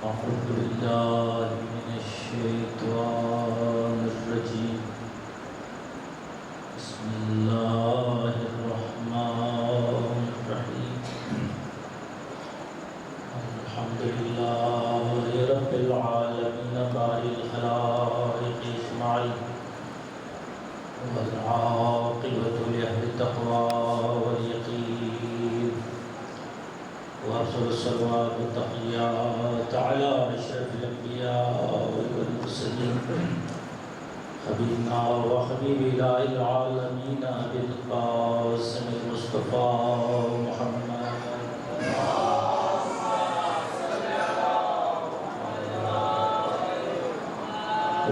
أعوذ بالله من الشيطان الرجيم. بسم الله الرحمن الرحيم. الحمد لله رب العالمين بارئ الخلائق أجمعين، والعاقبة لأهل التقوى واليقين، وأفضل الصلوات والتحيات على أشرف الأنبياء والمرسلين، حبيبنا وحبيب إله العالمين أبي القاسم المصطفى محمد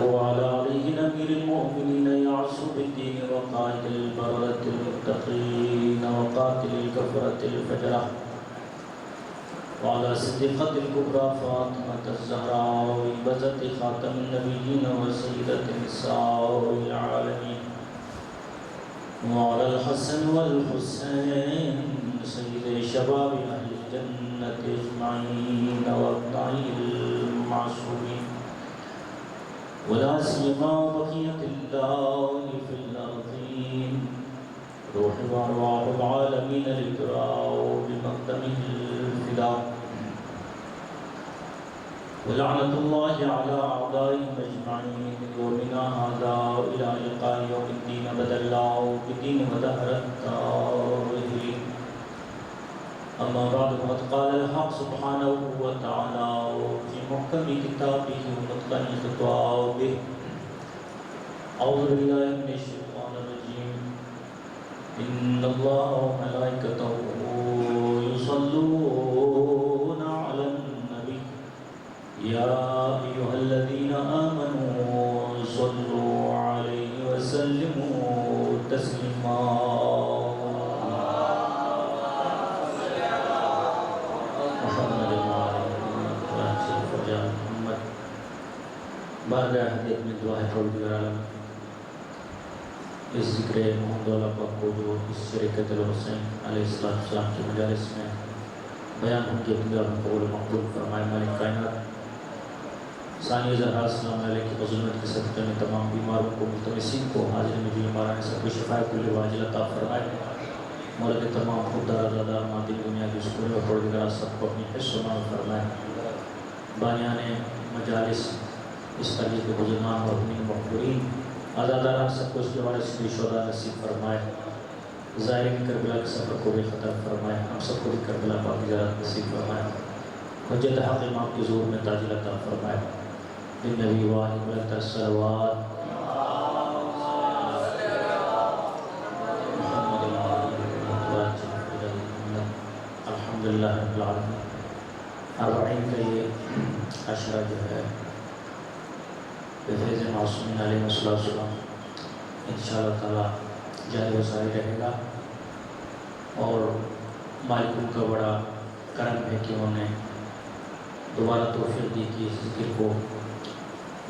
وعلى آله أمير المؤمنين يعصب الدين وقائد البررة المتقين وقاتل الكفرة الفجرة، وعلى صديقة الكبرى فاطمة الزهراء بزة خاتم النبيين وسيدة نساء العالمين، وعلى الحسن والحسين سيد شباب أهل الجنة أجمعين وأبنائه المعصومين، ولا سيما بقية الله في الأرضين، روح وأرواح العالمين الإكرام بمقدمه الفداء، ولعنة الله على أعدائهم أجمعين يومنا هذا إلى لقاء يوم الدين أبدا الله بالدين ودهر الدارين. أما بعد فقد قال الحق سبحانه وتعالى في محكم كتابه ومتقن خطابه: أعوذ بالله من الشيطان الرجيم. إن الله وملائكته يصلون على النبي يا أيها الذين آمنوا صلوا عليه وسلموا تسليما. بارگاہ حضرت میں دعا ہے پروردگار عالم، اس ذکر محمد اللہ پاک کو جو اس شریعت الحسین علیہ السلام کی مجالس میں بیان ہم کے اقتدار میں قبول مقبول فرمائے. مالک کائنات ثانی زہرا السلام علیہ کی بظلمت کے صدقے میں تمام بیماروں کو ملتمسین کو حاضر میں جو بیماران سب کو شفاء کل واجل عطا فرمائے. مولا کے تمام خوددار ازادار مادی دنیا کی سکون و پروردگار سب کو اپنی حص و مان فرمائے. بانیان مجالس اس ترجیح کے بزرگان اور اپنی مقبولین آزاداران سب کو اس کے والے سے شہداء نصیب فرمائے. ظاہرین کربلا کے سفر کو بے خطر فرمائے. ہم سب کو بھی کربلا پاک کی زیارت نصیب فرمائے. حجت حق امام کی ظہور میں تاج عطا فرمائے. بالنبی واحد ملک الصلوات الحمدللہ رب العالمین. اربعین کا یہ عشرہ جو ہے بفیض معصومین علیہ السلام انشاءاللہ تعالی جاری و ساری رہے گا، اور مالکوں کا بڑا کرم ہے کہ انہوں نے دوبارہ توفیق دی کہ اس ذکر کو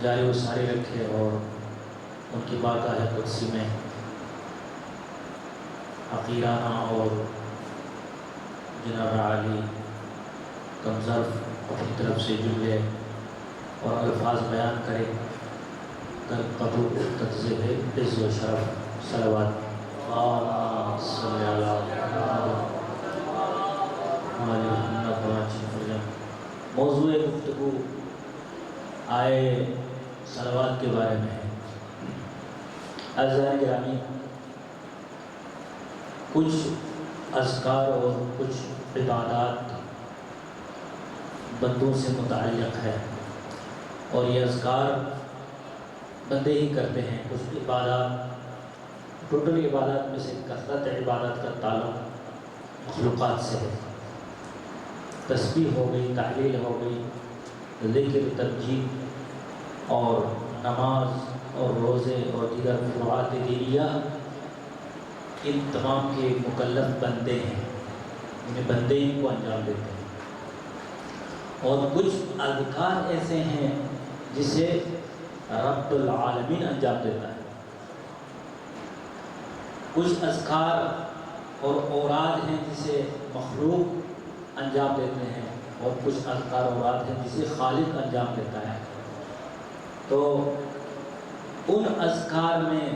جاری و ساری رکھے، اور ان کی بارگاہ قدسی میں حقیرانہ اور جناب عالی کمظرف اپنی طرف سے جملے اور الفاظ بیان کرے کر قبول تجزیہ عز و شرف صلوات صلی اللہ علیہ وسلم. موضوع گفتگو آئے صلوات کے بارے میں ہے. عزیزان گرامی، کچھ اذکار اور کچھ عبادات بندوں سے متعلق ہے، اور یہ اذکار بندے ہی کرتے ہیں. کچھ عبادات ٹوٹل عبادات میں سے کثرت عبادت کا تعلق مخلوقات سے ہے. تسبیح ہو گئی، تحلیل ہو گئی، ذکر، تبجیل اور نماز اور روزے اور دیگر فروعات دینیہ، ان تمام کے مکلف بندے ہیں، انہیں بندے ہی کو انجام دیتے ہیں. اور کچھ اذکار ایسے ہیں جسے رب العالمین انجام دیتا ہے. کچھ اذکار اور اوراد ہیں جسے مخلوق انجام دیتے ہیں، اور کچھ اذکار اوراد ہیں جسے خالق انجام دیتا ہے. تو ان اذکار میں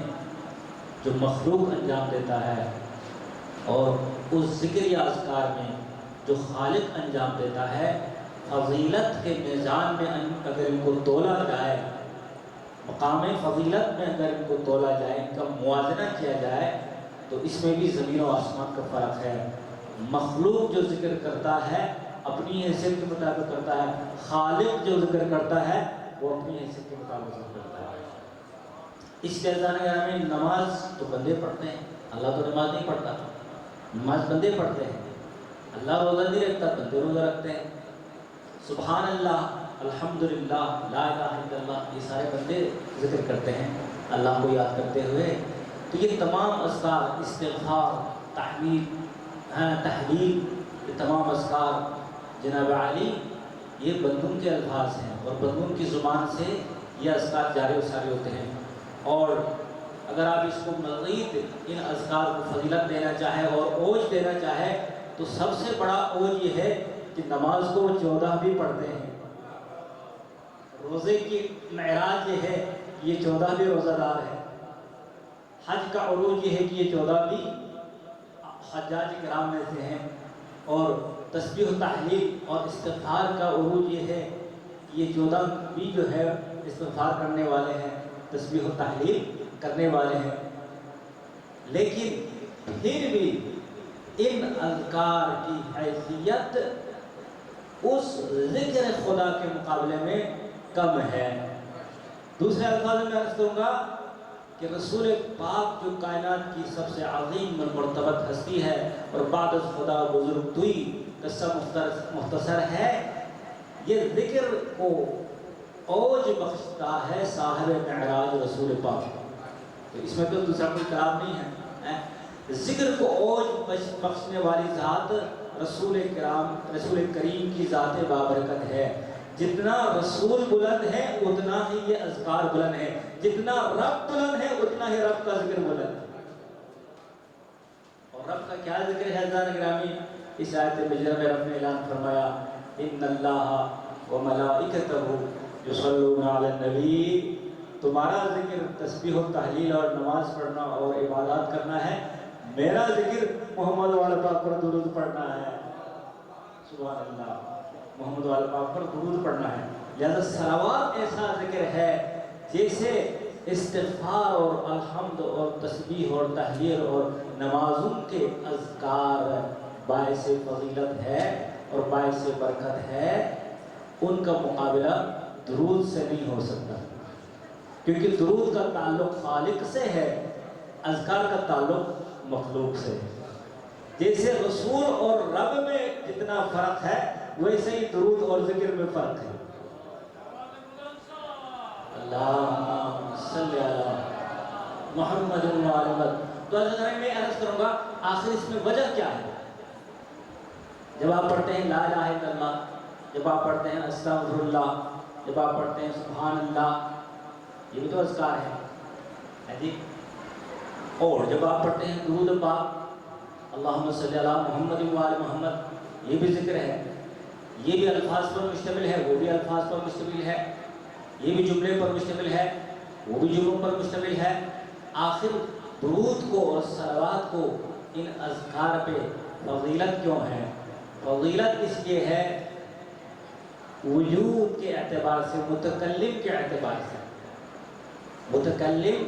جو مخلوق انجام دیتا ہے اور اس ذکر یا اذکار میں جو خالق انجام دیتا ہے، فضیلت کے میزان میں اگر ان کو تولا جائے، مقام فضیلت میں اگر ان کو تولا جائے، ان کا موازنہ کیا جائے، تو اس میں بھی زمین و آسمان کا فرق ہے. مخلوق جو ذکر کرتا ہے اپنی حیثیت کے مطابق کرتا ہے، خالق جو ذکر کرتا ہے وہ اپنی حیثیت کے مطابق ذکر کرتا ہے. اس کے میں نماز تو بندے پڑھتے ہیں، اللہ تو نماز نہیں پڑھتا. نماز بندے پڑھتے ہیں، اللہ روزہ نہیں رکھتا، بندے روزہ رکھتے ہیں. سبحان اللہ، الحمدللہ، لا الہ الا اللہ، یہ سارے بندے ذکر کرتے ہیں اللہ کو یاد کرتے ہوئے. تو یہ تمام اذکار، استغفار، تحمید، تحلیل، یہ تمام اذکار جناب عالی یہ بندوں کے الفاظ ہیں اور بندوں کی زبان سے یہ اذکار جاری و ساری ہوتے ہیں. اور اگر آپ اس کو مزید ان اذکار کو فضیلت دینا چاہے اور اوج دینا چاہے تو سب سے بڑا اوج یہ ہے کہ نماز کو وہ 14 بھی پڑھتے ہیں. روزے کی معراج یہ ہے کہ یہ 14 بھی روزہ دار ہے. حج کا عروج یہ ہے کہ یہ 14 بھی حجاج کرام میں سے ہیں. اور تسبیح و تحلیل اور استغفار کا عروج یہ ہے کہ یہ 14 بھی جو ہے استغفار کرنے والے ہیں، تسبیح و تحلیل کرنے والے ہیں. لیکن پھر بھی ان اذکار کی حیثیت اس ذکر خدا کے مقابلے میں کم ہے. دوسرے الفاظ میں عرض کروں گا کہ رسول پاک جو کائنات کی سب سے عظیم مرتبت ہستی ہے اور بعد از خدا بزرگ توئی قصہ مختصر ہے، یہ ذکر کو اوج بخشتا ہے صاحب معراج رسول پاک. تو اس میں تو دوسرا کوئی کلام نہیں ہے. ذکر کو اوج بخشنے والی ذات رسول کریم کی ذات بابرکت ہے. جتنا رسول بلند ہے اتنا ہی یہ اذکار بلند ہے، جتنا رب بلند ہے اتنا ہی رب کا ذکر بلند ہے. اور رب کا کیا ذکر ہے عزیزان گرامی؟ اس آیت بجر میں رب نے اعلان فرمایا ان اللہ و ملائکتہ یصلون علی النبی. تمہارا ذکر تسبیح و تحلیل اور نماز پڑھنا اور عبادات کرنا ہے، میرا ذکر محمد والے پاک پر درود پڑھنا ہے. سبحان اللہ، محمد والے پاک پر درود پڑھنا ہے. لہذا صلوات ایسا ذکر ہے جیسے استغفار اور الحمد اور تسبیح اور تحلیل اور نمازوں کے اذکار باعث فضیلت ہے اور باعث برکت ہے. ان کا مقابلہ درود سے نہیں ہو سکتا، کیونکہ درود کا تعلق خالق سے ہے، اذکار کا تعلق مخلوق سے ہے. جیسے رسول اور رب میں جتنا فرق ہے ویسے ہی درود اور ذکر میں فرق ہے. اللہم صلی علی محمد و علی محمد. تو میں عرض کروں گا آخر اس میں وجہ کیا ہے؟ جب آپ پڑھتے ہیں لا الہ الا اللہ، جب آپ پڑھتے ہیں استغفر اللہ، جب آپ پڑھتے ہیں سبحان اللہ، یہ بھی تو اذکار ہے جی. اور جب آپ پڑھتے ہیں درود پاک اللہم صلی علی محمد و علی محمد، یہ بھی ذکر ہے. یہ بھی الفاظ پر مشتمل ہے، وہ بھی الفاظ پر مشتمل ہے. یہ بھی جملے پر مشتمل ہے، وہ بھی جملوں پر مشتمل ہے. آخر درود کو اور صلوات کو ان اذکار پہ فضیلت کیوں ہے؟ فضیلت اس لیے ہے وجود کے اعتبار سے، متکلم کے اعتبار سے. متکلم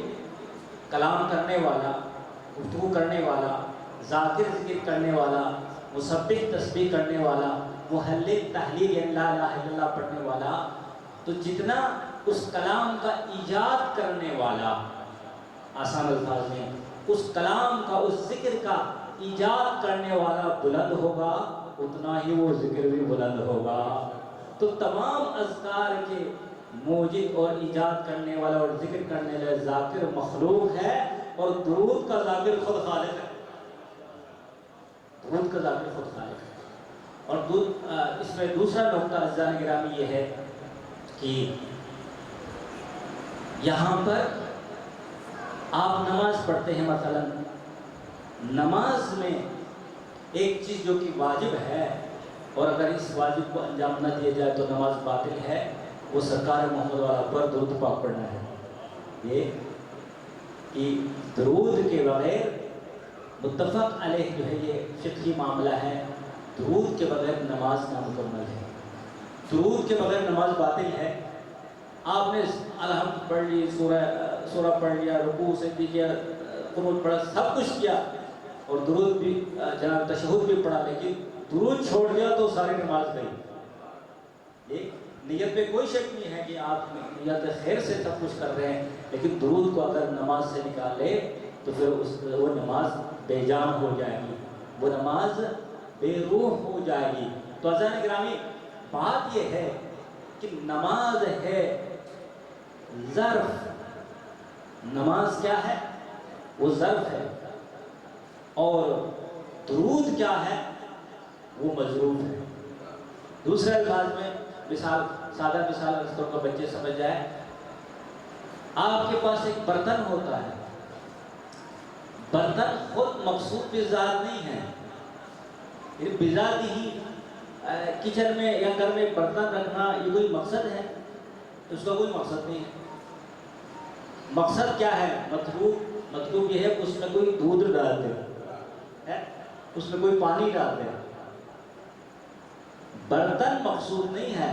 کلام کرنے والا، گفتگو کرنے والا، ذاکر ذکر کرنے والا، مسبح تسبیح کرنے والا، محلل تحلیل یعنی لا الہ الا اللہ پڑھنے والا، تو جتنا اس کلام کا ایجاد کرنے والا، آسان الفاظ میں اس کلام کا، اس ذکر کا ایجاد کرنے والا بلند ہوگا اتنا ہی وہ ذکر بھی بلند ہوگا. تو تمام اذکار کے موجد اور ایجاد کرنے والا اور ذکر کرنے والا ذاکر مخلوق ہے اور درود کا ذاکر خود خالق ہے. درود کا ذاکر خود خالق ہے. اور اس میں دوسرا نقطہ عزیزان گرامی یہ ہے کہ یہاں پر آپ نماز پڑھتے ہیں، مثلا نماز میں ایک چیز جو کہ واجب ہے اور اگر اس واجب کو انجام نہ دیا جائے تو نماز باطل ہے، وہ سرکار محمد والا پر درود پاک پڑھنا ہے۔ یہ کہ درود کے بغیر متفق علیہ جو ہے یہ فقہی معاملہ ہے، درود کے بغیر نماز نامکمل ہے، درود کے بغیر نماز باطل ہے۔ آپ نے الحمد پڑھ لی، سورہ پڑھ لیا، رکوع سجدے کیا، قنوت پڑھا، سب کچھ کیا، اور درود بھی جناب تشہد بھی پڑھا، لیکن درود چھوڑ دیا تو ساری نماز گئی۔ ایک نیت پہ کوئی شک نہیں ہے کہ آپ نیت خیر سے سب کچھ کر رہے ہیں، لیکن درود کو اگر نماز سے نکال لے تو پھر وہ نماز بے جان ہو جائے گی، وہ نماز بے روح ہو جائے گی۔ تو عزیزان گرامی، بات یہ ہے کہ نماز ہے ظرف، نماز کیا ہے؟ وہ ظرف ہے، اور درود کیا ہے؟ وہ مظروف ہے۔ دوسرے الفاظ میں مثال، سادہ مثال اس کو بچے سمجھ جائے، آپ کے پاس ایک برتن ہوتا ہے، برتن خود مقصود بذات نہیں ہے، یہ بذات ہی کچن میں یا گھر میں برتن رکھنا یہ کوئی مقصد ہے؟ اس کا کوئی مقصد نہیں ہے۔ مقصد کیا ہے؟ مطلوب یہ ہے کہ اس میں کوئی دودھ ڈال دے، اس میں کوئی پانی ڈال دے۔ برتن مقصود نہیں ہے،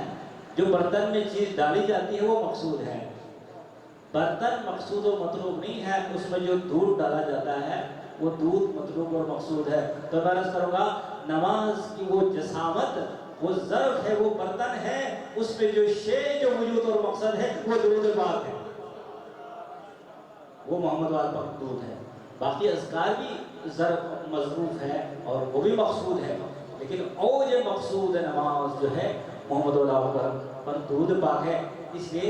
جو برتن میں چیز ڈالی جاتی ہے وہ مقصود ہے۔ برتن مقصود و مطلوب نہیں ہے، اس میں جو دودھ ڈالا جاتا ہے وہ دودھ مطلوب اور مقصود ہے۔ تو میں عرض کروں گا، نماز کی وہ جسامت، وہ ظرف ہے، وہ برتن ہے، اس میں جو شے، جو وجود اور مقصد ہے وہ درود پاک ہے، وہ محمد وال پاک درود ہے۔ باقی اذکار بھی ظرف مظروف ہے اور وہ بھی مقصود ہے، لیکن اوج مقصود نماز جو ہے محمد والا پر درود پاک ہے۔ اس لیے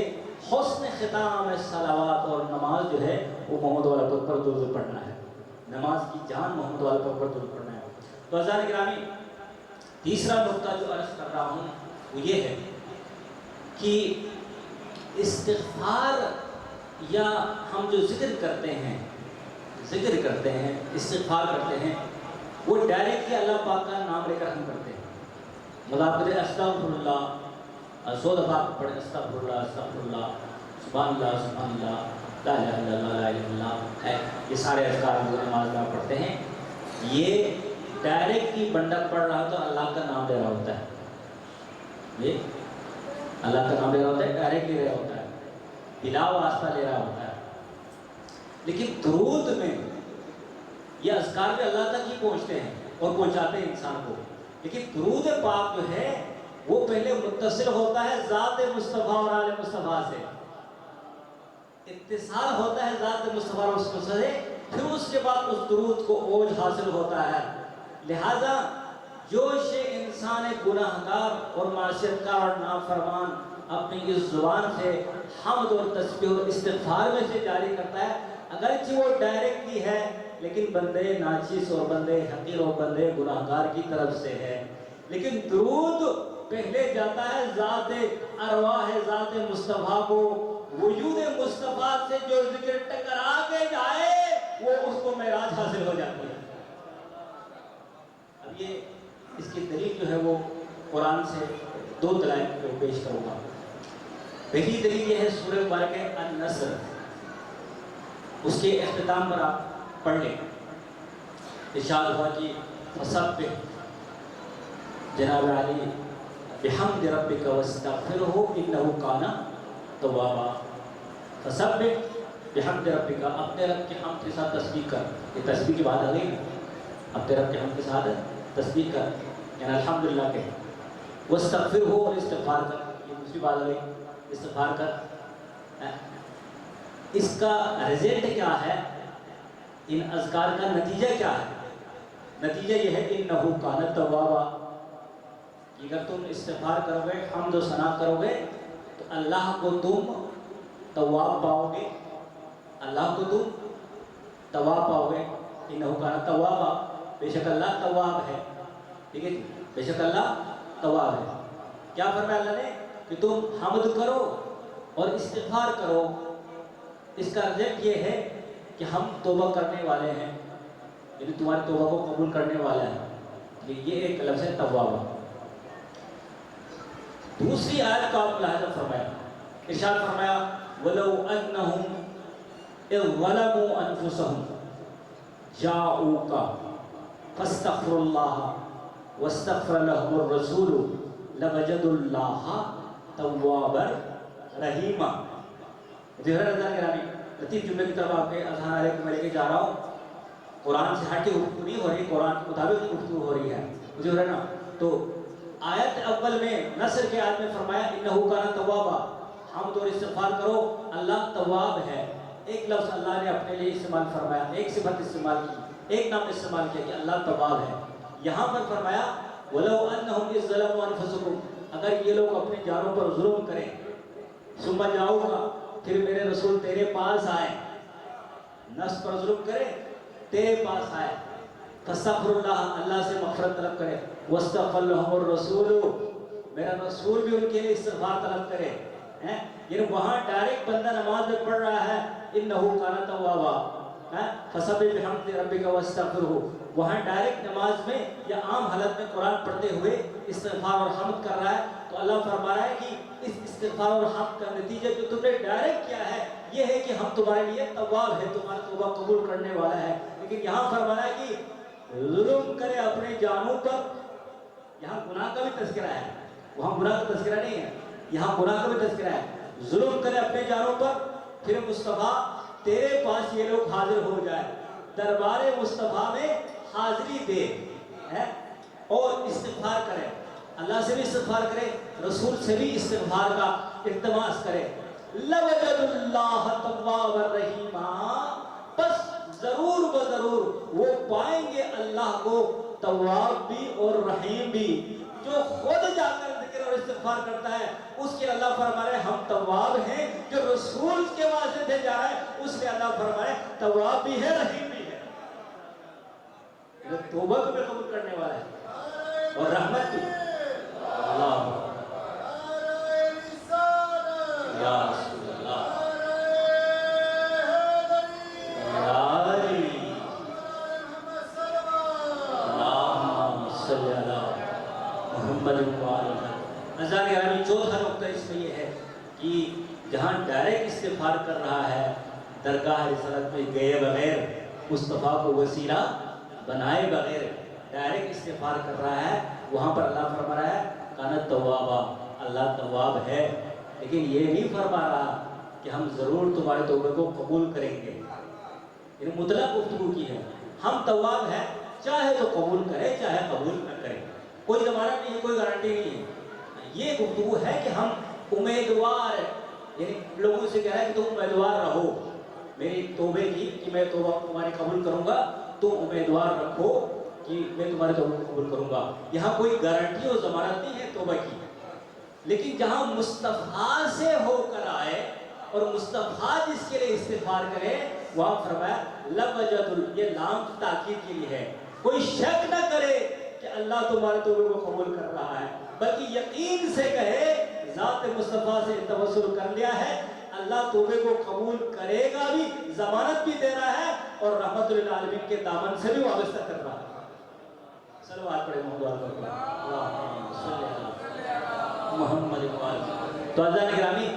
حسن ختام صلوات اور نماز جو ہے وہ محمد والا پر درود پڑھنا ہے، نماز کی جان محمد والا پر درود پڑھنا ہے۔ تو عزیزان گرامی، تیسرا نقطہ جو عرض کر رہا ہوں وہ یہ ہے کہ استغفار یا ہم جو ذکر کرتے ہیں، استغفار کرتے ہیں، وہ ڈائریکٹلی اللہ پاک کا نام لے کر ہم کرتے ہیں۔ مطلب کرتے استغفر اللہ، 100 دفعہ پڑھیں استغفر اللہ، استغفر اللہ، سبحان اللہ، سبحان اللہ، لا الہ الا اللہ، لا الہ الا اللہ ہے، یہ سارے اذکار جو نماز میں پڑھتے ہیں، یہ ڈائریکٹلی بندہ پڑھ رہا تو اللہ کا نام لے رہا ہوتا ہے، یہ اللہ کا نام لے رہا ہوتا ہے، ڈائریکٹلی لے رہا ہوتا ہے، بلا واسطہ لے رہا ہوتا ہے۔ لیکن درود میں یہ اذکار بھی اللہ تک ہی پہنچتے ہیں اور پہنچاتے ہیں انسان کو، لیکن درود پاک جو ہے وہ پہلے متصل ہوتا ہے ذات مصطفیٰ اور آل مصطفیٰ سے، اتصال ہوتا ہے ذات مصطفیٰ اور مصطفیٰ سے، پھر اس کے بعد اس درود کو اوج حاصل ہوتا ہے۔ لہذا جو شے انسان گناہگار اور معصیتکار اور نافرمان اپنی اس زبان سے حمد اور تسبیح اور استغفار میں سے جاری کرتا ہے، اگرچہ وہ ڈائریکٹلی ہے لیکن بندے ناچیز اور بندے حقیر اور بندے گناہگار کی طرف سے ہے، لیکن درود پہلے جاتا ہے ذات ارواح ذات مصطفیٰ کو، وجود مصطفیٰ سے جو ذکر ٹکرا کے جائے وہ اس کو معراج حاصل ہو جاتی ہے۔ اب یہ اس کی دلیل جو ہے وہ قرآن سے 2 دلائل کو پیش کروں گا۔ پہلی دلیل یہ ہے سورہ مبارکہ النصر، اس کے اختتام پر آپ پڑھ لیں، ارشاد ہوا کہ فسبح جناب علی بحمد ربک واستغفرہ انہ کان توابا۔ فسبح بحمد ربک، اپنے رب کے حمد کے ساتھ تسبیح کر، یہ تسبیح کی بات آ گئی نا، اپنے رب کے حمد کے ساتھ تسبیح کر، یعنی الحمدللہ کہ واستغفرہ، اور استغفار کر، یہ دوسری بات آ گئی، استغفار کر۔ اس کا رزلٹ کیا ہے؟ ان اذکار کا نتیجہ کیا ہے؟ نتیجہ یہ ہے کہ انہ کان توابا، اگر تم استغفار کرو گے، حمد و ثنا کرو گے تو اللہ کو تم تواب پاؤ گے، اللہ کو تم تواب پاؤ گے۔ انہ کان توابا، بے شک اللہ تواب ہے، ٹھیک ہے، بے شک اللہ تواب ہے۔ کیا فرمایا اللہ نے؟ کہ تم حمد کرو اور استغفار کرو، اس کا رزلٹ یہ ہے کہ ہم توبہ کرنے والے ہیں، یعنی تمہاری توبہ کو قبول کرنے والا ہے، یہ ایک لفظ ہے تواب۔ دوسری آیت کا آپ ملاحظہ فرمایا، ارشاد فرمایا وَلَوْ أَنَّهُمْ إِذْ ظَلَمُوا أَنفُسَهُمْ جَاءُوكَ فَاسْتَغْفِرُوا اللَّهَ وَاسْتَغْفَرَ لَهُمُ الرَّسُولُ لَوَجَدُوا اللَّهَ تَوَّابًا رَحِيمًا۔ رضا گرامی، لطیف جملے کی طرف آپ کے اذہان آ رہے کہ میں لے کے جا رہا ہوں، قرآن سے ہٹ کے گفتگو نہیں ہو رہی، قرآن کے مطابق گفتگو ہو رہی ہے، مجھے ہو رہا ہے نا؟ تو آیت اول میں نصر کے آیت میں فرمایا انہو کان توابا، حمد اور استغفار کرو، اللہ تواب ہے۔ ایک لفظ اللہ نے اپنے لیے استعمال فرمایا، ایک صفت استعمال کی، ایک نام استعمال کیا کہ اللہ تواب ہے۔ یہاں پر فرمایا وَلَوْ أَنَّهُمْ إِذْ ظَلَمُوا أَنفُسَهُمْ، اگر یہ لوگ اپنے جانوں پر ظلم کریں، ثم جاؤگا، پھر میرے رسول تیرے پاس آئے، نفس پر ظلم کرے، تیرے پاس آئے، فَاسْتَغْفِرُوا اللَّهَ، اللہ سے مغفرت طلب کرے، وَاسْتَغْفَرَ لَهُمُ الرَّسُولُ، میرا رسول بھی ان کے لیے استغفار طلب کرے، یعنی وہاں ڈائریکٹ بندہ نماز میں پڑھ رہا ہے اِنَّهُ كَانَ تَوَّابًا، فَسَبِّحْ بِحَمْدِ رَبِّكَ وَاسْتَغْفِرْهُ، وہاں ڈائریکٹ نماز میں یا عام حالت میں قرآن پڑھتے ہوئے استغفار اور حمد کر رہا ہے، تو اللہ فرما رہا ہے کہ اس استغفار اور حمد کا نتیجہ جو تم نے ڈائریکٹ کیا ہے یہ ہے کہ ہم تمہارے لیے تواب ہے، تمہارا توبہ قبول کرنے والا ہے۔ لیکن یہاں فرما رہا ہے کہ ظلم کرے اپنے جانوں پر، یہاں گناہ کا بھی تذکرہ ہے، وہاں گناہ کا تذکرہ نہیں ہے، یہاں گناہ کا بھی تذکرہ ہے، ظلم کرے اپنے جانوں پر، پھر مصطفیٰ تیرے پاس یہ لوگ حاضر ہو جائے، دربار مصطفیٰ میں حاضری دے اور استغفار کرے، اللہ سے بھی استغفار کرے، رسول سے بھی استغفار کا التماس کرے، لَوَجَدُ اللَّهَ تَوَّابًا رَحِيمًا، بس ضرور بضرور وہ پائیں گے اللہ کو تواب بھی اور رحیم بھی۔ جو خود جا کر ذکر اور استغفار کرتا ہے اس کے اللہ فرما رہے ہم تواب ہیں، جو رسول کے واسطے سے جا رہا ہے اس کے اللہ فرما رہے تواب بھی ہے رحیم بھی ہے، جو توبہ کو بھی قبول کرنے والا ہے اور رحمت بھی۔ اللہ یا رسول اللہ چوتھا نقطہ اس میں یہ ہے کہ جہاں ڈائریکٹ استغفار کر رہا ہے درگاہ رسالت میں گئے بغیر، مصطفیٰ کو وسیلہ بنائے بغیر ڈائریکٹ استغفار کر رہا ہے، وہاں پر اللہ فرما رہا ہے کانت توابا، اللہ تواب ہے، لیکن یہ نہیں فرما رہا کہ ہم ضرور تمہارے توبے کو قبول کریں گے، یعنی مطلق گفتگو کی ہے، ہم تواب ہیں، چاہے تو قبول کرے چاہے قبول نہ کرے، کوئی ضمانت نہیں ہے، کوئی گارنٹی نہیں ہے۔ یہ گفتگو ہے کہ ہم امیدوار، یعنی لوگوں سے کہہ رہا ہے کہ تم امیدوار رہو میری توبے کی کہ میں توبہ تمہاری قبول کروں گا، تم امیدوار رکھو کہ میں تمہارے توبہ کو قبول کروں گا۔ یہاں کوئی گارنٹی اور ضمانت نہیں ہے توبہ کی، لیکن جہاں مصطفیٰ سے ہو کر آئے اور مصطفیٰ جس کے لیے استغفار کرے وہاں فرمایا لَوَجَدُ، یہ لام تاکید کے لیے ہے، کوئی شک نہ کرے کہ اللہ تمہارے توبے کو قبول کر رہا ہے، بلکہ یقین سے کہے ذات مصطفیٰ سے توسل کر لیا ہے، اللہ توبے کو قبول کرے گا بھی، ضمانت بھی دے رہا ہے اور رحمت للعالمین کے دامن سے بھی وابستہ کر رہا ہے۔ صلوات پڑھیں محمد تو عزیزان گرامی،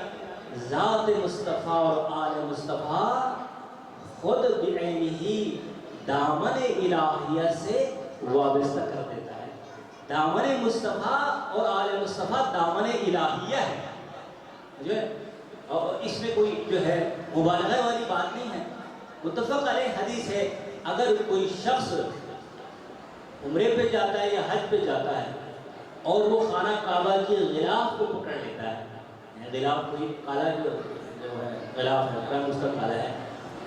ذات مصطفیٰ اور آل مصطفیٰ خود بعینہ دامن الہیہ سے وابستہ کر دیتا ہے۔ دامن مصطفیٰ اور آل مصطفیٰ دامن الہیہ ہے، جو ہے اور اس میں کوئی جو ہے مبالغہ والی بات نہیں ہے، متفق علیہ حدیث ہے، اگر کوئی شخص عمرے پہ جاتا ہے یا حج پہ جاتا ہے اور وہ خانہ کعبہ کی غلاف کو پکڑ لیتا ہے، غلاف کوئی کالا جو ہے غلاف ہے، اس کا کالا ہے،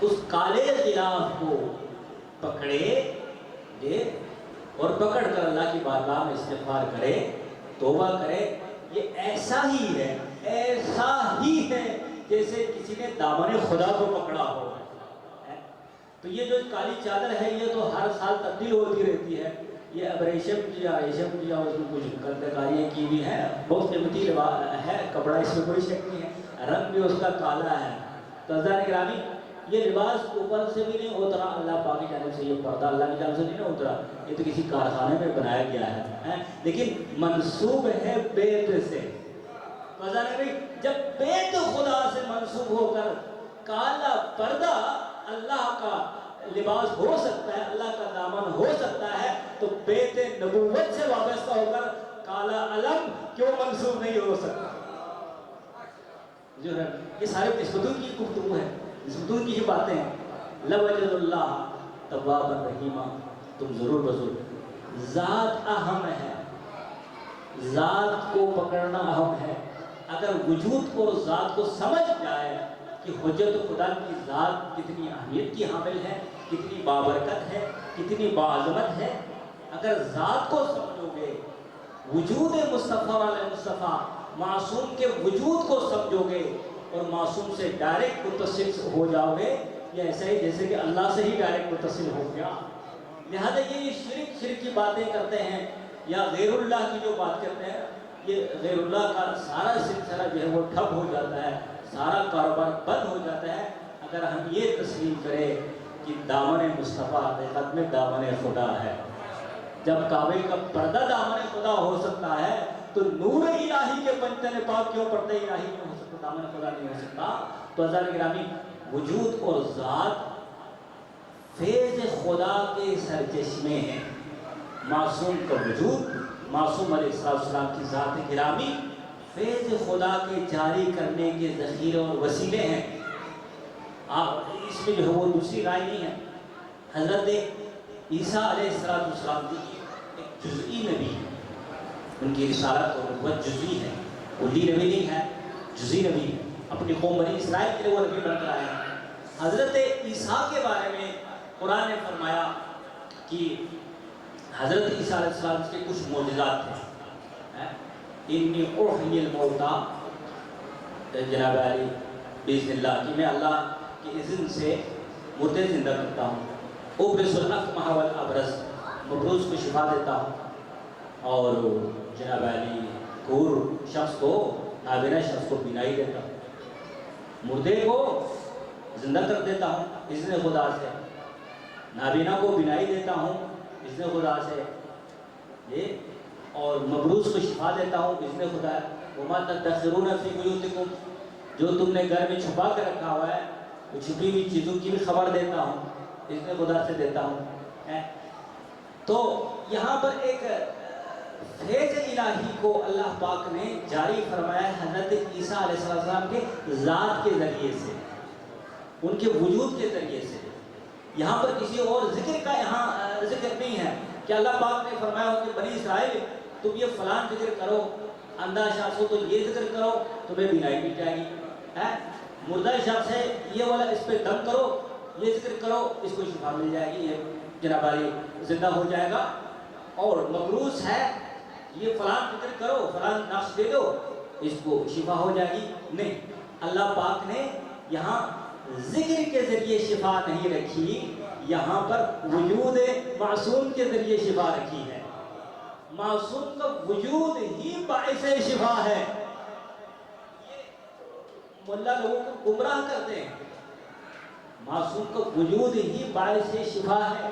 اس کالے غلاف کو پکڑے اور پکڑ کر اللہ کی بارگاہ میں استغفار کرے، توبہ کرے، یہ ایسا ہی ہے جیسے کسی نے دامن خدا کو پکڑا ہو۔ تو یہ جو کالی چادر ہے یہ تو ہر سال تبدیل ہوتی رہتی ہے، یہ اب ریشم کی یا اس میں کچھ کاریاں کی بھی ہیں، بہت قیمتی ہے کپڑا، اس میں کوئی شک نہیں ہے، رنگ بھی اس کا کالا ہے۔ تو عزیزان گرامی، یہ لباس اوپر سے بھی نہیں اترا اللہ پاک کی جانب سے، یہ پردہ اللہ کی جانب سے نہیں اترا، یہ تو کسی کارخانے میں بنایا گیا ہے، لیکن منسوب ہے بیت سے، تو اللہ نے جب بیت خدا سے منسوب ہو کر کالا پردہ اللہ کا لباس ہو سکتا ہے، اللہ کا دامن ہو سکتا ہے، تو بیت نبوت سے وابستہ ہو کر کالا علم کیوں منسوب نہیں ہو سکتا؟ جو ہے یہ سارے نسبتوں کی گفتگو ہے، نسبتوں کی ہی باتیں ہیں۔ لوجد اللہ توابا رحیما، تم ضرور بضرور ذات اہم ہے، ذات کو پکڑنا اہم ہے۔ اگر وجود کو ذات کو سمجھ جائے کہ حجت خدا کی ذات کتنی اہمیت کی حامل ہے، کتنی بابرکت ہے، کتنی باعظمت ہے، اگر ذات کو سمجھو گے، وجود مصطفیٰ علیہ مصطفیٰ معصوم کے وجود کو سمجھو گے اور معصوم سے ڈائریکٹ متصل ہو جاؤ گے، یا ایسا ہی جیسے کہ اللہ سے ہی ڈائریکٹ متصل ہو گیا۔ لہذا یہ شرک کی باتیں کرتے ہیں یا غیر اللہ کی جو بات کرتے ہیں، یہ غیر اللہ کا سارا سلسلہ جو ہے وہ ٹھپ ہو جاتا ہے، سارا کاروبار بند ہو جاتا ہے اگر ہم یہ تسلیم کریں کہ دامن مصطفیٰ حقیقت میں دامن خدا ہے۔ جب قابل کا پردہ دامن خدا ہو سکتا ہے تو نور الہی کے پنجتن پاک کیوں پردہ الہی نہیں ہو سکتا، دامن خدا نہیں ہو سکتا؟ تو عزیزان گرامی، وجود اور ذات فیض خدا کے سرچشمے ہیں۔ معصوم کا وجود، معصوم علیہ السلام کی ذات گرامی فیض خدا کے جاری کرنے کے ذخیرے اور وسیلے ہیں۔ آپ اس میں جو ہے وہ دوسری رائے نہیں ہے۔ حضرت عیسیٰ علیہ السلام کی ایک جزئی نبی ہے، ان کی رسالت اور نبوت جزئی ہے، کلی نبی نہیں ہے، جزئی نبی ہے۔ اپنی قوم بنی اسرائیل کے لیے وہ نبی بن کر آئے ہیں۔ حضرت عیسیٰ کے بارے میں قرآن نے فرمایا کہ حضرت عیسیٰ علیہ السلام کے کچھ معجزات تھے۔ انی احیی الموتى، جناب علی باذن اللہ، کہ میں اللہ کے اذن سے مردے زندہ کرتا ہوں، ابرص الاکمہ والابرص، مبروز کو شفا دیتا ہوں، اور جناب علی کور شخص کو، نابینا شخص کو بینائی دیتا ہوں، مردے کو زندہ کر دیتا ہوں اذن خدا سے، نابینا کو بینائی دیتا ہوں اذن خدا سے، اور مبروز کو شفا دیتا ہوں اذن خدا۔ وما تدخرون فی بیوتکم، جو تم نے گھر میں چھپا کر رکھا ہوا ہے وہ چھپی ہوئی چیزوں کی بھی خبر دیتا ہوں اذن خدا سے دیتا ہوں۔ تو یہاں پر ایک فیض الہی کو اللہ پاک نے جاری فرمایا ہے حضرت عیسیٰ علیہ السلام کے ذات کے ذریعے سے، ان کے وجود کے ذریعے سے۔ یہاں پر کسی اور ذکر کا یہاں ذکر نہیں ہے کہ اللہ پاک نے فرمایا ہو کہ بنی اسرائیل تم یہ فلان ذکر کرو، اندھا شخص ہو تو یہ ذکر کرو تمہیں بینائی مل جائے گی، مردہ شخص ہے یہ والا اس پہ دم کرو، یہ ذکر کرو اس کو شفا مل جائے گی، یہ جناب علی زندہ ہو جائے گا، اور مبروز ہے یہ فلان ذکر کرو، فلان نقش دے دو اس کو شفا ہو جائے گی۔ نہیں، اللہ پاک نے یہاں ذکر کے ذریعے شفا نہیں رکھی، یہاں پر وجود معصوم کے ذریعے شفا رکھی ہے۔ معصوم کا وجود ہی باعث شفا ہے۔ یہ ملا لوگوں کو گمراہ کرتے ہیں، معصوم کا وجود ہی باعث شفا ہے،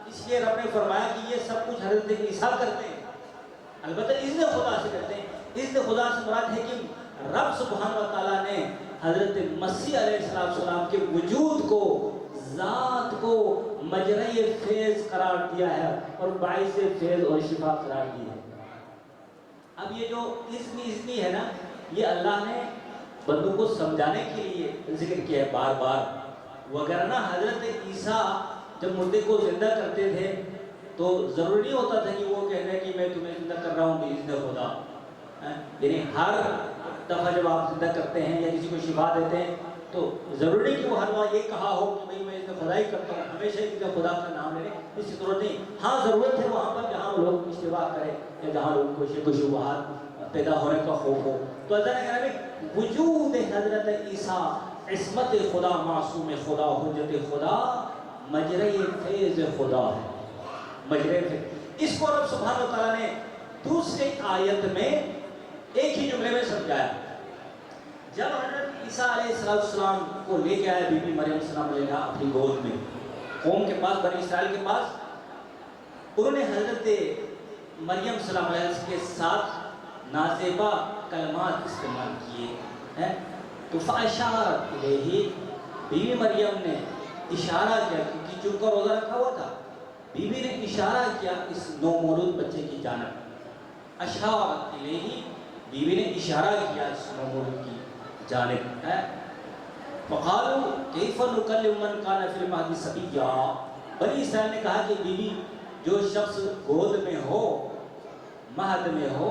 اس لیے رب نے فرمایا کہ یہ سب کچھ حضرت عیسیٰ کرتے ہیں، البتہ اذن خدا سے کرتے ہیں۔ اذن خدا سے مراد ہے کہ رب سبحانہ و تعالیٰ نے حضرت مسیح علیہ السلام کے وجود کو، ذات کو مجرے فیض قرار دیا ہے اور باعث فیض اور شفا قرار دی ہے۔ اب یہ جو اذنی ہے نا، یہ اللہ نے بندوں کو سمجھانے کے لیے ذکر کیا ہے بار بار، وگرنہ حضرت عیسیٰ جب مردے کو زندہ کرتے تھے تو ضروری نہیں ہوتا تھا کہ وہ کہنے کہ میں تمہیں زندہ کر رہا ہوں باذن خدا، یعنی ہر دفعہ جب آپ زندہ کرتے ہیں یا کسی کو شفا دیتے ہیں تو ضروری کہ وہ ہر بار یہ کہا ہو کہ بھئی میں اس میں خدا ہی کرتا ہوں، ہمیشہ اس خدا کا نام لینے اس کی ضرورت نہیں۔ ہاں ضرورت ہے وہاں پر جہاں لوگ اشتباہ کریں یا جہاں لوگوں کو شک و شبہات پیدا ہونے کا خوف ہو۔ تو اللہ نے وجود حضرت عیسیٰ، عصمت خدا، معصوم خدا، حجت خدا، مجرے فیض خدا ہے، مجرے فیض۔ اس کو رب سبحانہ وتعالیٰ نے دوسری آیت میں ایک ہی جملے میں سمجھایا۔ جب حضرت عیسیٰ علیہ السلام کو لے کے آیا بی بی مریم السلام علیہ اپنی گود میں قوم کے پاس، بنی اسرائیل کے پاس، انہوں نے حضرت مریم السلام علیہ کے ساتھ نازیبا کلمات استعمال کیے ہیں. تو فاشارت الیہ، بیوی مریم نے اشارہ کیا، کیونکہ چپ کا روزہ رکھا ہوا تھا، بیوی نے اشارہ کیا اس نومولود بچے کی جانب. اشارت الیہ، بیوی نے اشارہ کیا اس نومولود کی جانب ہے. فقالوا کیف نکلم من کان فی المہد صبیا، بنی اسرائیل نے کہا کہ بیوی جو شخص گود میں ہو، مہد میں ہو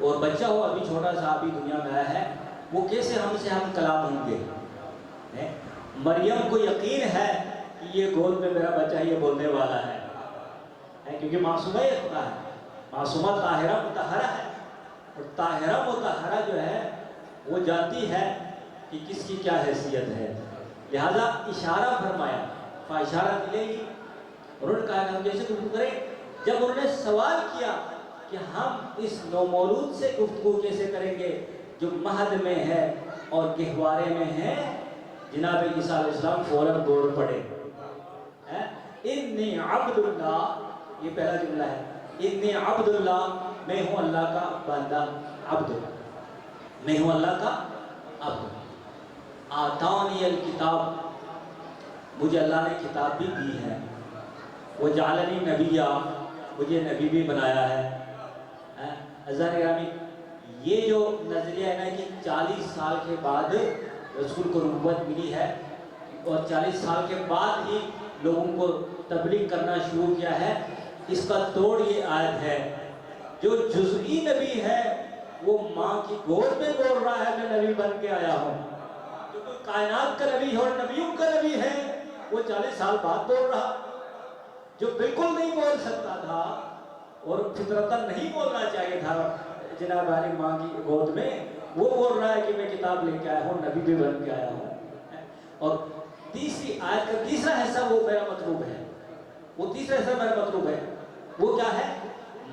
اور بچہ ہو، ابھی چھوٹا سا ابھی دنیا میں آیا ہے، وہ کیسے ہم کلام ہوں گے؟ مریم کو یقین ہے کہ یہ گود میں میرا بچہ یہ بولنے والا ہے، کیونکہ معصومہ خدا ہے، معصومہ طاہرہ مطہرہ ہے، اور طاہرہ مطہرہ جو ہے وہ جانتی ہے کہ کس کی کیا حیثیت ہے. لہذا اشارہ فرمایا، فاشارت الیہ، انہوں نے کہا کہ ہم جیسے گفتگو کریں. جب انہوں نے سوال کیا کہ ہم اس نومولود سے گفتگو کیسے کریں گے جو مہد میں ہے اور گہوارے میں ہے، جناب عیسیٰ علیہ السلام فوراً بول پڑے، انی عبد اللہ، یہ پہلا جملہ ہے، انی عبد اللہ، میں ہوں اللہ کا بندہ، عبد، میں ہوں اللہ کا عبد. آتانی الکتاب، مجھے اللہ نے کتاب بھی دی ہے، وجعلنی نبیّا، مجھے نبی بھی بنایا ہے. عزیزان گرامی، یہ جو نظریہ ہے نا کہ 40 سال کے بعد رسول کو نبوت ملی ہے اور 40 سال کے بعد ہی لوگوں کو تبلیغ کرنا شروع کیا ہے، اس کا توڑ یہ آیت ہے. جو جزئی نبی ہے وہ ماں کی گود میں بول رہا ہے میں نبی بن کے آیا ہوں. جو کوئی کائنات کا نبی ہے اور نبیوں کا نبی ہے وہ 40 سال بعد بول رہا. جو بالکل نہیں بول سکتا تھا اور فطرتاً نہیں بولنا چاہیے تھا جناب علی ماں کی گود میں، وہ بول رہا ہے کہ میں کتاب لے کے آیا ہوں، نبی بھی بن کے آیا ہوں. اور تیسری آیت کا تیسرا حصہ وہ میرا مطلوب ہے، وہ تیسرا حصہ میرا مطلوب ہے، وہ کیا ہے؟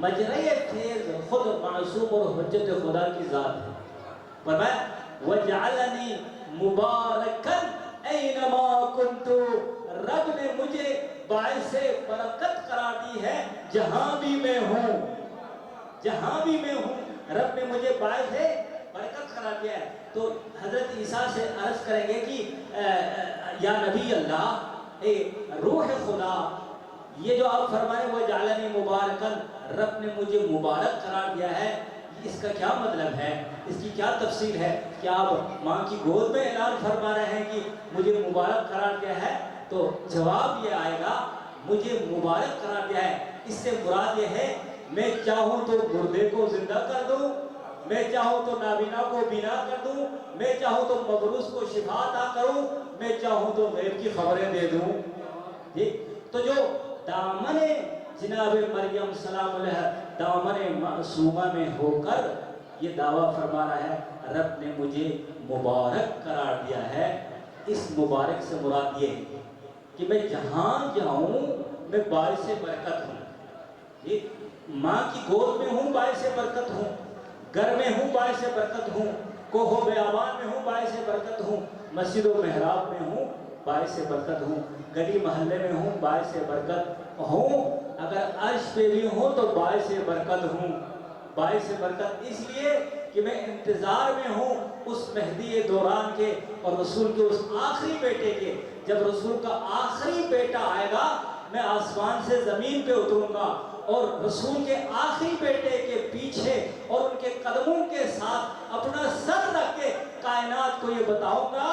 مجرے تیز خود معصوم اور حجت خدا کی ذات ہے. فرمایا وَجَعَلَنِي مُبَارَكًا أَيْنَمَا كُنْتُ، رب نے مجھے باعث برکت قرار دی ہے جہاں بھی میں ہوں، جہاں بھی میں ہوں رب نے مجھے باعث برکت قرار دیا ہے. تو حضرت عیسیٰ سے عرض کریں گے کہ یا نبی اللہ، اے روح خدا، یہ جو آپ فرمائے وہ جعلنی مبارکن، رب نے مجھے مبارک قرار دیا ہے، اس کا کیا مطلب ہے، اس کی کیا تفسیر ہے؟ کیا آپ ماں کی گود میں اعلان فرما رہے ہیں کہ مجھے مبارک قرار دیا ہے؟ تو جواب یہ آئے گا مجھے مبارک قرار دیا ہے، اس سے مراد یہ ہے میں چاہوں تو مردے کو زندہ کر دوں، میں چاہوں تو نابینا کو بینا کر دوں، میں چاہوں تو مبروس کو شفا عطا کروں، میں چاہوں تو غیب کی خبریں دے دوں. تو جو دامن جناب مریم سلام علیہ دامن معصومہ میں ہو کر یہ دعویٰ فرما رہا ہے رب نے مجھے مبارک قرار دیا ہے. اس مبارک سے مراد یہ ہے کہ میں جہاں جاؤں میں باعث برکت ہوں. ماں کی گود میں ہوں باعث برکت ہوں، گھر میں ہوں باعث برکت ہوں، کوہ و بیابان میں ہوں باعث برکت ہوں، مسجد و محراب میں ہوں باعث برکت ہوں، گلی محلے میں ہوں باعث برکت ہوں، اگر عرش پہ بھی ہوں تو باعث برکت ہوں. باعث برکت اس لیے کہ میں انتظار میں ہوں اس مہدی دوران کے اور رسول کے اس آخری بیٹے کے. جب رسول کا آخری بیٹا آئے گا میں آسمان سے زمین پہ اتروں گا اور رسول کے آخری بیٹے کے پیچھے اور ان کے قدموں کے ساتھ اپنا سر رکھ کے کائنات کو یہ بتاؤں گا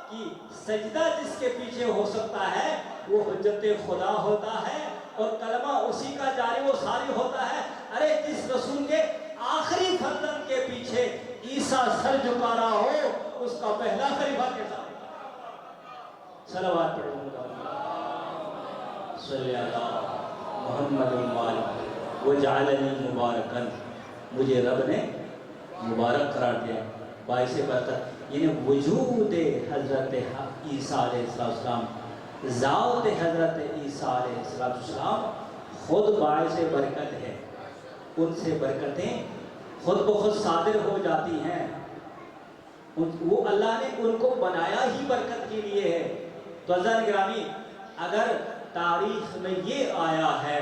کہ سجدہ جس کے پیچھے ہو سکتا ہے وہ حجت خدا ہوتا ہے اور کلمہ اسی کا جاری و ساری ہوتا ہے. ارے جس رسول کے آخری فرزند کے پیچھے عیسیٰ سر جھکا رہا ہو اس کا پہلا خلیفہ کیسا ہوگا؟ صلوات پڑھوں گا صلی اللہ محمد المال وجعلنی مبارکن، مجھے رب نے مبارک قرار دیا باعث برکت. یعنی وجود حضرت عیسیٰ علیہ السلام، ذات حضرت عیسیٰ علیہ السلام خود باعث برکت ہے. ان سے برکتیں خود بخود صادر ہو جاتی ہیں. وہ اللہ نے ان کو بنایا ہی برکت کے لیے ہے. تو عزیزان گرامی، اگر تاریخ میں یہ آیا ہے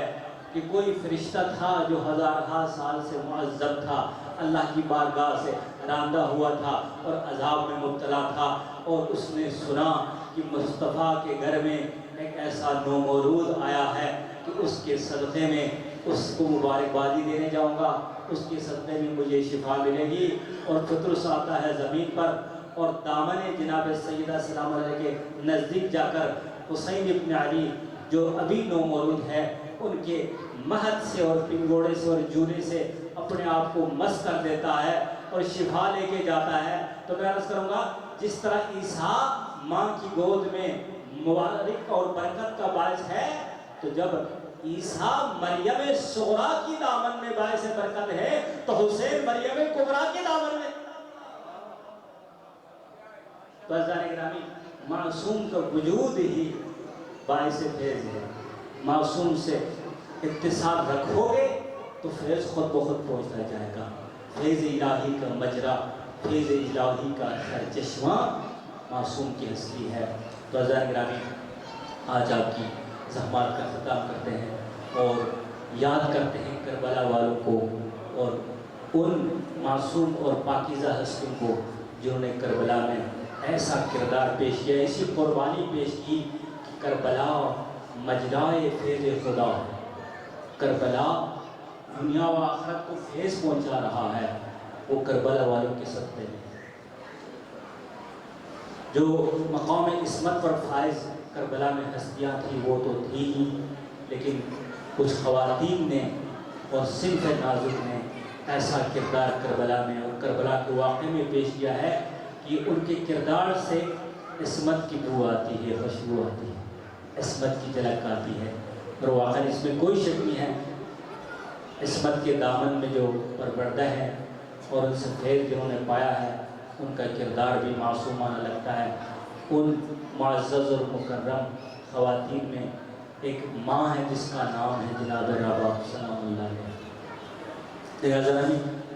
کہ کوئی فرشتہ تھا جو ہزارہا سال سے معذب تھا، اللہ کی بارگاہ سے راندہ ہوا تھا اور عذاب میں مبتلا تھا، اور اس نے سنا کہ مصطفیٰ کے گھر میں ایک ایسا نومولود آیا ہے کہ اس کے صدقے میں اس کو مبارکبادی دینے جاؤں گا، اس کے صدقے میں مجھے شفا ملے گی۔ اور فطرس آتا ہے زمین پر اور دامن جناب سیدہ سلام علیہ کے نزدیک جا کر حسین ابن علی جو ابھی نومولود ہے ان کے مہد سے اور پنگوڑے سے اور جونے سے اپنے آپ کو مس کر دیتا ہے اور شفا لے کے جاتا ہے۔ تو میں عرض کروں گا جس طرح عیسیٰ ماں کی گود میں مبارک اور برکت کا باعث ہے، تو جب عیسیٰ مریم صغریٰ کی دامن میں باعث برکت ہے تو حسین مریم کبریٰ کے دامن میں۔ بزرگان گرامی، معصوم کا وجود ہی باعث فیض ہے۔ معصوم سے اتصال رکھو گے تو فیض خود بخود پہنچتا جائے گا۔ فیض الہی کا مجرا، فیض الہی کا سرچشمہ معصوم کی ہستی ہے۔ بزرگان گرامی، آج آپ کی زحمات کا خطاب کرتے ہیں اور یاد کرتے ہیں کربلا والوں کو اور ان معصوم اور پاکیزہ ہستیوں کو جنہوں نے کربلا میں ایسا کردار پیش کیا، ایسی قربانی پیش کی کہ کربلا مجرائے فیض خدا ہے۔ کربلا دنیا و آخرت کو فیض پہنچا رہا ہے، وہ کربلا والوں کے صدقے میں۔ جو مقام عصمت پر فائز کربلا میں ہستیاں تھیں وہ تو تھی ہی، لیکن کچھ خواتین نے اور صنف نازک نے ایسا کردار کربلا میں اور کربلا کے واقعے میں پیش کیا ہے کہ ان کے کردار سے عصمت کی بو آتی ہے، خوشبو آتی ہے، عصمت کی جھلک آتی ہے۔ اور واقعی اس میں کوئی شک نہیں ہے، عصمت کے دامن میں جو پروردہ ہیں اور ان سے فیض جنہوں نے پایا ہے ان کا کردار بھی معصومانہ لگتا ہے۔ ان معزز اور مکرم خواتین میں ایک ماں ہے جس کا نام ہے جناب رباب سلام اللہ علیہ۔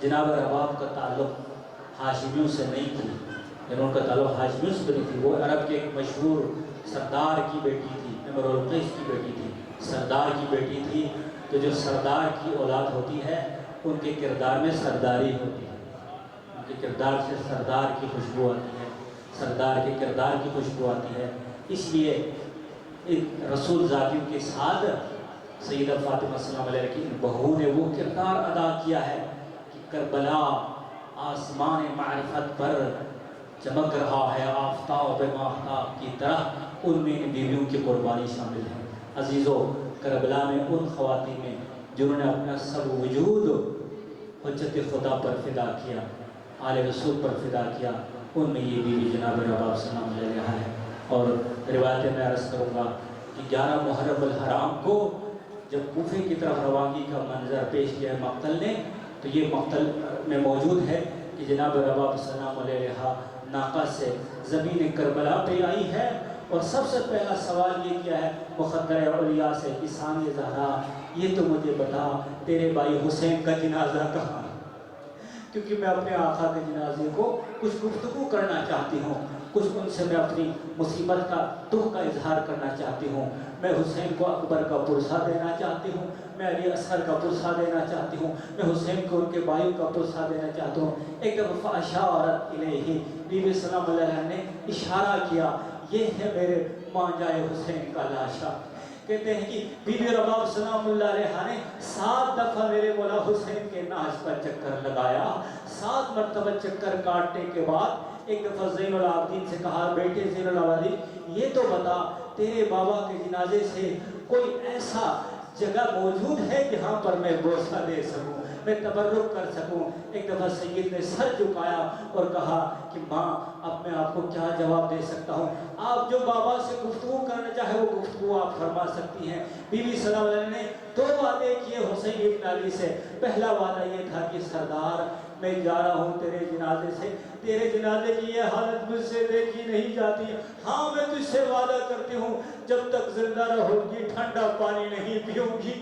جناب رباب کا تعلق ہاشمیوں سے نہیں تھی، لیکن ان کا تعلق ہاشمیوں سے نہیں تھی، وہ عرب کے ایک مشہور سردار کی بیٹی تھی، امر القیس کی بیٹی تھی، سردار کی بیٹی تھی۔ تو جو سردار کی اولاد ہوتی ہے ان کے کردار میں سرداری ہوتی ہے، ان کے کردار سے سردار کی خوشبو آتی ہے، سردار کے کردار کی خوشبو آتی ہے۔ اس لیے رسول ذاتیوں کے ساتھ سیدہ فاطمہ سلام علیہ کی بہو نے وہ کردار ادا کیا ہے کہ کربلا آسمان معرفت پر چمک رہا ہے آفتاب ماہتاب کی طرح، ان میں ان بیویوں کی قربانی شامل ہے۔ عزیزو، کربلا میں ان خواتین میں جنہوں نے اپنا سب وجود حجت خدا پر فدا کیا، آل رسول پر فدا کیا، ان میں یہ بیوی جناب رباب سلام علیہ ہے۔ اور روایت میں عرض کروں گا کہ 11 محرم الحرام کو جب کوفے کی طرف روانگی کا منظر پیش کیا ہے مقتل نے، تو یہ مقتل میں موجود ہے کہ جناب رباب سلام علیہ ناقہ سے زمین کربلا پہ آئی ہے اور سب سے پہلا سوال یہ کیا ہے مخدر علیہ سے کہ ثانی زہرا یہ تو مجھے بتا تیرے بھائی حسین کا جنازہ کہاں، کیونکہ میں اپنے آقا کے جنازے کو کچھ گفتگو کرنا چاہتی ہوں، کچھ ان سے میں اپنی مصیبت کا دکھ کا اظہار کرنا چاہتی ہوں، میں حسین کو اکبر کا پرسہ دینا چاہتی ہوں، میں علی اصغر کا پرسہ دینا چاہتی ہوں، میں حسین کو ان کے بھائیوں کا پرسہ دینا چاہتا ہوں۔ ایک دفعہ اشارت الیہ، بی بی سلام علیہ نے اشارہ کیا، یہ ہے میرے ماں جائے حسین کا لاشا۔ کہتے ہیں کہ بی بی رباب سلام اللہ علیہ نے 7 دفعہ میرے مولا حسین کے ناز پر چکر لگایا، 7 مرتبہ چکر کاٹنے کے بعد ایک دفعہ زین العابدین سے کہا بیٹے زین العابدین یہ تو بتا تیرے بابا کے جنازے سے کوئی ایسا جگہ موجود ہے جہاں پر میں بوسہ دے سکوں، میں تبرک کر سکوں۔ ایک دفعہ سید نے سر جھکایا اور کہا کہ ماں اب میں آپ کو کیا جواب دے سکتا ہوں، آپ جو بابا سے گفتگو کرنا چاہے وہ گفتگو آپ فرما سکتی ہیں۔ بی بی سلام علیہ نے 2 وعدے کیے حسین ابن علی سے۔ پہلا وعدہ یہ تھا کہ سردار میں جا رہا ہوں تیرے جنازے سے، تیرے جنازے کی یہ حالت مجھ سے دیکھی نہیں جاتی، ہاں میں تجھ سے وعدہ کرتی ہوں جب تک زندہ رہوں گی ٹھنڈا پانی نہیں پیوں گی،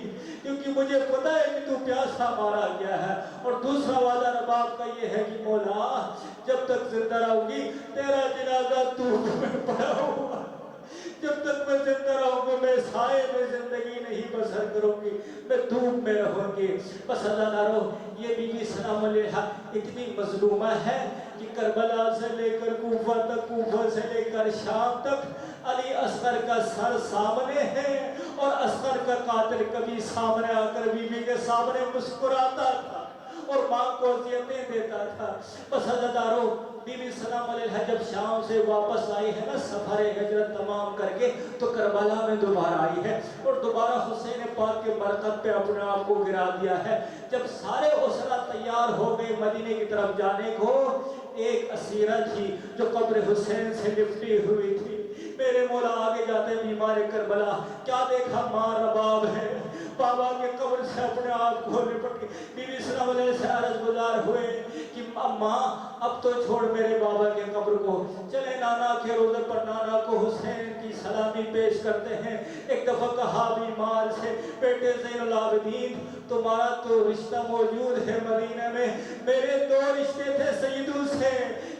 کیونکہ مجھے پتا ہے کہ تو پیاسا مارا گیا ہے۔ اور دوسرا وعدہ رباب کا یہ ہے کہ مولا جب تک زندہ رہوں گی تیرا جنازہ تو میں پڑا ہوا، جب تک میں زندہ رہوں گا میں سائے میں زندگی نہیں بسر کروں گی، میں دھوپ میں رہوں گی۔ بس اللہ دارو، یہ بی بی سلام علیہ اتنی مظلومہ ہے کہ کربلا سے لے کر کوفہ تک، کوفہ سے لے کر شام تک علی اصغر کا سر سامنے ہے، اور اصغر کا قاتل کبھی سامنے آ کر بی بی کے سامنے مسکراتا تھا اور ماں کو اذیتیں دیتا تھا۔ بس عزیزدارو، بی بی سلام علیہ جب شام سے واپس آئی ہے نا سفر ہجرت تمام کر کے، تو کربلا میں دوبارہ آئی ہے اور دوبارہ حسین پاک کے مرکب پہ اپنے آپ کو گرا دیا ہے۔ جب سارے اسرہ تیار ہو گئے مدینے کی طرف جانے کو، ایک اسیرہ تھی جو قبر حسین سے لپٹی ہوئی تھی۔ میرے مولا آگے جاتے بیمار کربلا، کیا دیکھا؟ ماں رباب ہے، بابا کے قبر سے اپنے آپ کو لپٹ کے بی بی سلام علیہ سے عرض گزار ہوئے کہ ماں اب تو چھوڑ میرے بابا کے قبر کو، چلے نانا کے روزے پر نانا کو حسین کی سلامی پیش کرتے ہیں۔ ایک دفعہ کہا بیمار سے، بیٹے زین العابدین تمہارا تو رشتہ موجود ہے مدینہ میں، میرے دو رشتے تھے سیدوں سے،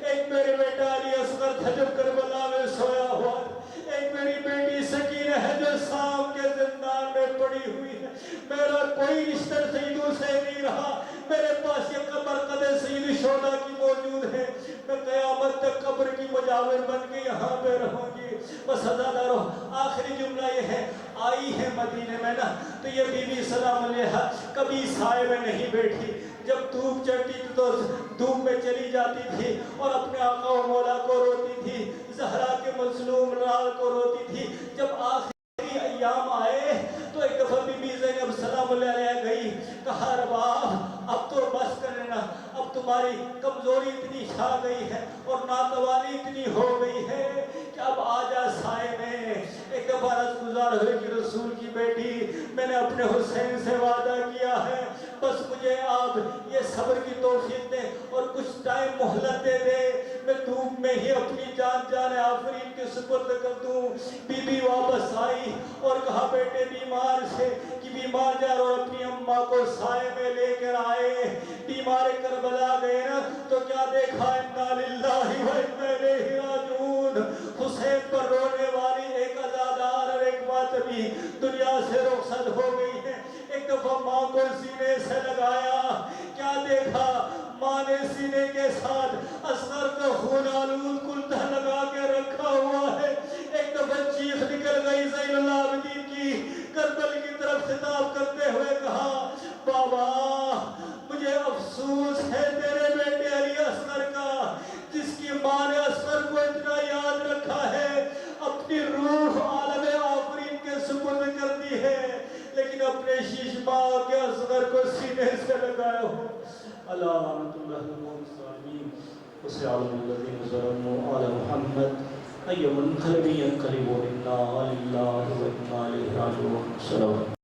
ایک میرے بیٹا علی اصغر تھا جو کربلا میں سویا ہوا، ایک میری بیٹی سکینہ ہے جو شام کے زندان میں پڑی ہوئی ہے، میرا کوئی رشتہ سیدوں سے نہیں رہا، میرے پاس یہ قبر قد سید شہداء کی موجود ہے، میں قیامت تک قبر کی مجاور بن کے یہاں پہ رہوں گی۔ بس عزیزدارو، آخری جملہ یہ ہے، آئی ہے مدینے میں نا تو یہ بی بی سلام علیہ کبھی سائے میں نہیں بیٹھی، جب دھوپ چڑھتی تھی تو دھوپ میں چلی جاتی تھی اور اپنے آقا و مولا کو روتی تھی، زہرا کے مظلوم لال کو روتی تھی۔ جب آخری ایام آئے تو ایک دفعہ بی بی زینب سلام علیہ گئی، کہا رباب اب تو بس کر لینا، اب تمہاری کمزوری اتنی چھا گئی ہے اور ناتوانی اتنی ہو گئی ہے کہ اب آ جا سائے میں۔ ایک دفعہ عرض گزار ہوئے کہ رسول کی بیٹی، میں نے اپنے حسین سے وعدہ کیا ہے، بس مجھے آپ یہ صبر کی توفیق دیں اور کچھ ٹائم مہلت دے دے، میں دھوپ میں ہی اپنی جان آفرین کے سپرد کر دوں۔ بی بی واپس آئی اور کہا بیٹے بیمار سے کہ بیمار جا اور اپنی اماں کو سائے میں لے کر آئے۔ بیمار کربلا گئے نا تو کیا دیکھا؟ انا للہ و انا الیہ راجعون، حسین پر رونے والی ایک عزادار اور ایک ماتمی دنیا سے رخصت ہو گئی ہے۔ ایک دفعہ ماں کو سینے سے لگایا، کیا دیکھا؟ ماں نے سینے کے ساتھ اصغر کا خون آلود کلتہ لگا کے رکھا ہوا ہے۔ ایک دفعہ چیخ نکل گئی زین العابدین کی، کربل کی طرف خطاب کرتے ہوئے کہا بابا مجھے افسوس ہے تیرے بیٹے علی اصغر کا، جس کی ماں نے اصغر کو اتنا یاد رکھا ہے، اپنی روح عالم آفرین کے سپرد کر دی ہے، لیکن اپنے شیش ماں کے اصغر کو سینے سے لگایا ہو۔ اللہ رحمت اللہ علیہ وسلم عالم الذین ظلموا علی محمد ایوم انقلبی انقلبوا انا للہ و انا الیہ راجعون۔